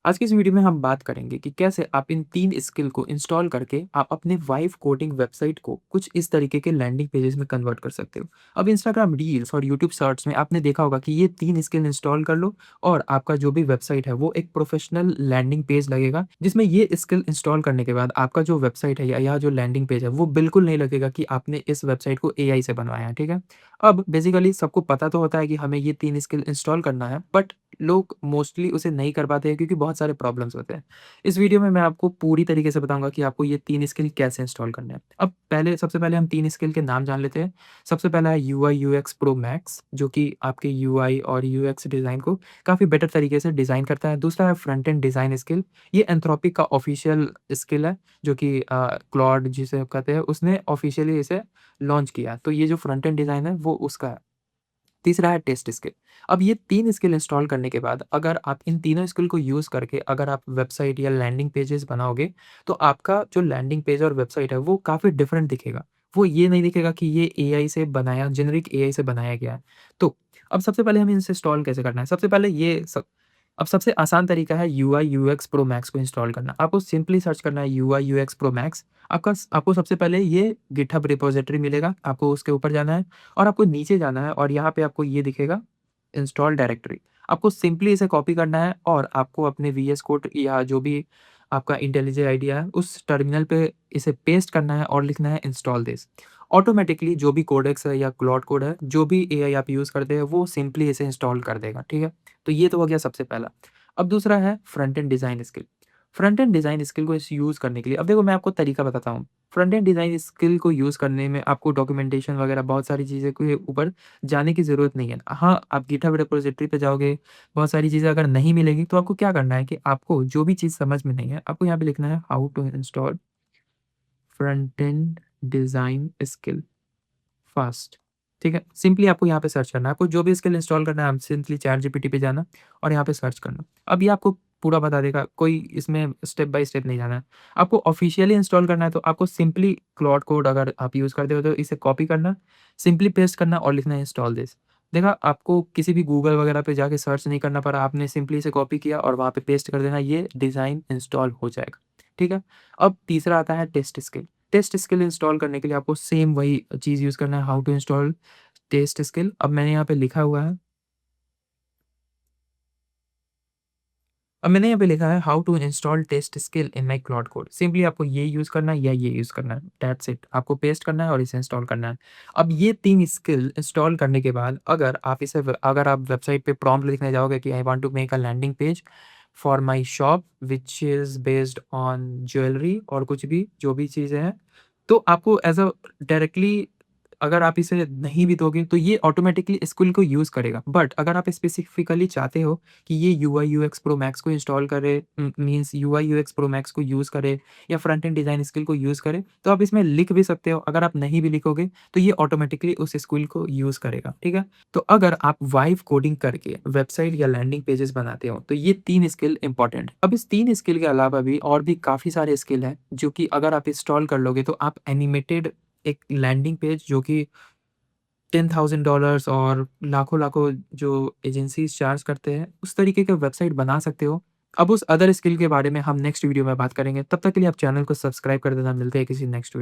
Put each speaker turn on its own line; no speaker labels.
आज की इस वीडियो में हम बात करेंगे कि कैसे आप इन 3 स्किल को इंस्टॉल करके आप अपने वाइव कोडिंग वेबसाइट को कुछ इस तरीके के लैंडिंग पेजेस में कन्वर्ट कर सकते हो। अब इंस्टाग्राम रील्स और यूट्यूब शॉर्ट्स में आपने देखा होगा कि ये 3 स्किल इंस्टॉल कर लो और आपका जो भी वेबसाइट है वो एक प्रोफेशनल लैंडिंग पेज लगेगा, जिसमें ये स्किल इंस्टॉल करने के बाद आपका जो वेबसाइट है या जो लैंडिंग पेज है वो बिल्कुल नहीं लगेगा कि आपने इस वेबसाइट को एआई से बनवाया है, ठीक है? अब बेसिकली सबको पता तो होता है कि हमें ये 3 स्किल इंस्टॉल करना है, बट लोग मोस्टली उसे नहीं कर पाते हैं क्योंकि बहुत सारे प्रॉब्लम्स होते हैं। इस वीडियो में मैं आपको पूरी तरीके से बताऊँगा कि आपको ये 3 स्किल कैसे इंस्टॉल करने हैं। अब पहले सबसे पहले हम 3 स्किल के नाम जान लेते हैं। सबसे पहला है यूआई यूएक्स प्रो मैक्स, जो कि आपके यूआई और यूएक्स डिज़ाइन को काफ़ी बेटर तरीके से डिज़ाइन करता है। दूसरा है फ्रंट एंड डिज़ाइन स्किल, ये एंथ्रोपिक का ऑफ़िशियल स्किल है, जो कि क्लॉड जिसे कहते हैं उसने ऑफ़िशियली इसे लॉन्च किया है। तो ये जो फ्रंट एंड डिज़ाइन है वो उसका है। तीसरा है टेस्ट स्किल। अब ये 3 स्किल इंस्टॉल करने के बाद अगर आप इन तीनों स्किल को यूज़ करके अगर आप वेबसाइट या लैंडिंग पेजेज़ बनाओगे, तो आपका जो लैंडिंग पेज और वेबसाइट है वो काफ़ी डिफरेंट दिखेगा। वो ये नहीं दिखेगा कि ये एआई से बनाया जेनेरिक एआई से बनाया गया है। तो अब सबसे पहले हमें इसे इंस्टॉल कैसे करना है? सबसे पहले ये सब अब सबसे आसान तरीका है यूआई यूएक्स प्रो मैक्स को इंस्टॉल करना। आपको सिंपली सर्च करना है यूआई यूएक्स प्रो मैक्स। आपको सबसे पहले ये गिटहब रिपॉज़िटरी मिलेगा, आपको उसके ऊपर जाना है और आपको नीचे जाना है और यहाँ पे आपको ये दिखेगा इंस्टॉल डायरेक्टरी। आपको सिंपली इसे कॉपी करना है और आपको अपने वीएस कोड या जो भी आपका इंटेलिजेंट आइडिया है, उस टर्मिनल पे इसे पेस्ट करना है और लिखना है इंस्टॉल दिस। ऑटोमैटिकली जो भी कोडेक्स है या क्लॉड कोड है, जो भी एआई आप यूज़ करते हैं, वो सिंपली इसे इंस्टॉल कर देगा, ठीक है? तो ये तो हो गया सबसे पहला। अब दूसरा है front end design skill. Front end design skill को इस यूज़ करने के लिए अब देखो मैं आपको तरीका बताता हूँ। फ्रंट एंड डिज़ाइन स्किल को यूज़ करने में आपको डॉक्यूमेंटेशन वगैरह बहुत सारी चीज़ें के ऊपर जाने की ज़रूरत नहीं है। हाँ, आप गिटहब रिपॉज़िटरी पे जाओगे, बहुत सारी चीज़ें अगर नहीं मिलेगी तो आपको क्या करना है कि आपको जो भी चीज़ समझ में नहीं है, आपको यहाँ पे लिखना है how to install front end design skill fast, ठीक है? सिंपली आपको यहाँ पे सर्च करना है। आपको जो भी स्किल इंस्टॉल करना है, आप सिंपली चैटजीपीटी पे जाना और यहाँ पे सर्च करना। अब ये आपको पूरा बता देगा, कोई इसमें स्टेप बाय स्टेप नहीं जाना है। आपको ऑफ़िशियली इंस्टॉल करना है तो आपको सिंपली क्लॉड कोड अगर आप यूज़ करते हो तो इसे कॉपी करना, सिंपली पेस्ट करना और लिखना है इंस्टॉल दिस। देखा आपको किसी भी गूगल वगैरह पे जाके सर्च नहीं करना पड़ा, आपने सिंपली इसे कॉपी किया और वहाँ पे पेस्ट कर देना, ये डिज़ाइन इंस्टॉल हो जाएगा, ठीक है? अब तीसरा आता है test skill. Test skill install करने के लिए आपको सेम वही चीज़ यूज़ करना है, how to install test skill. अब मैंने यहाँ पे लिखा हुआ है, अब मैंने यहाँ पे लिखा है how to install test skill in my Claude Code. Simply आपको ये यूज़ करना है या ये यूज़ करना है, दैट्स इट। आपको पेस्ट करना है और इसे इंस्टॉल करना है। अब ये 3 स्किल इंस्टॉल करने के बाद अगर आप वेबसाइट पे प्रॉम्प्ट लिखने जाओगे कि I want to make a landing page for my shop which is based on jewellery और कुछ भी जो भी चीज़ें हैं, तो आपको एज़ अ डायरेक्टली अगर आप इसे नहीं भी दोगे तो ये ऑटोमैटिकली स्किल को यूज़ करेगा। बट अगर आप स्पेसिफिकली चाहते हो कि ये यूआई यूएक्स प्रो मैक्स को इंस्टॉल करे, means UI UX pro max को यूज़ करे या फ्रंट एंड डिज़ाइन स्किल को यूज़ करे, तो आप इसमें लिख भी सकते हो। अगर आप नहीं भी लिखोगे तो ये ऑटोमैटिकली उस स्किल को यूज़ करेगा, ठीक है? तो अगर आप वाइव कोडिंग करके वेबसाइट या लैंडिंग पेजेस बनाते हो तो ये 3 स्किल इंपॉर्टेंट है। अब इस 3 स्किल के अलावा भी और भी काफ़ी सारे स्किल हैं जो कि अगर आप इंस्टॉल कर लोगे तो आप एनिमेटेड एक लैंडिंग पेज जो कि $10,000 और लाखों-लाखों जो एजेंसीज़ चार्ज करते हैं, उस तरीके का वेबसाइट बना सकते हो। अब उस अदर स्किल के बारे में हम नेक्स्ट वीडियो में बात करेंगे। तब तक के लिए आप चैनल को सब्सक्राइब कर देना। मिलते हैं किसी नेक्स्ट वीडियो